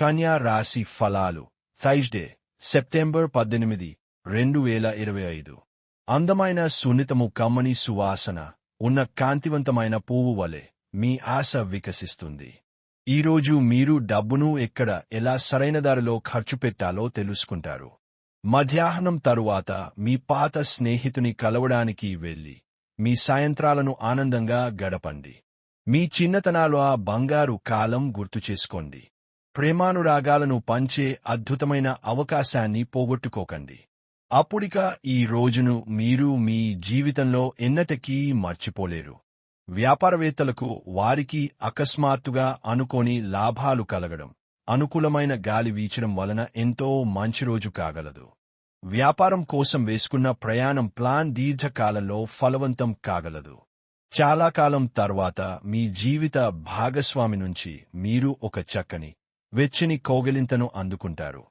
కన్యా రాశి ఫలాలు Thursday September 18, 2025. అందమైన సున్నితము కమ్మని సువాసన ఉన్న కాంతివంతమైన పువ్వు వలె మీ ఆశ వికసిస్తుంది. ఈరోజు మీరు డబ్బును ఎక్కడ ఎలా సరైన దారిలో ఖర్చు పెట్టాలో తెలుసుకుంటారు. మధ్యాహ్నం తరువాత మీ పాత స్నేహితుని కలవడానికి వెళ్లి మీ సాయంత్రాలను ఆనందంగా గడపండి. మీ చిన్నతనాలు ఆ బంగారు కాలం గుర్తుచేసుకోండి. ప్రేమానురాగాలను పంచే అద్భుతమైన అవకాశాన్ని పోగొట్టుకోకండి. అప్పుడిక ఈ రోజును మీరు మీ జీవితంలో ఎన్నటికీ మర్చిపోలేరు. వ్యాపారవేత్తలకు వారికి అకస్మాత్తుగా అనుకోని లాభాలు కలగడం, అనుకూలమైన గాలి వీచడం వలన ఎంతో మంచి రోజు కాగలదు. వ్యాపారం కోసం వేసుకున్న ప్రయాణం ప్లాన్ దీర్ఘకాలంలో ఫలవంతం కాగలదు. చాలా కాలం తర్వాత మీ జీవిత భాగస్వామి నుంచి మీరు ఒక చక్కని, వెచ్చని కౌగిలింతను అందుకుంటారు.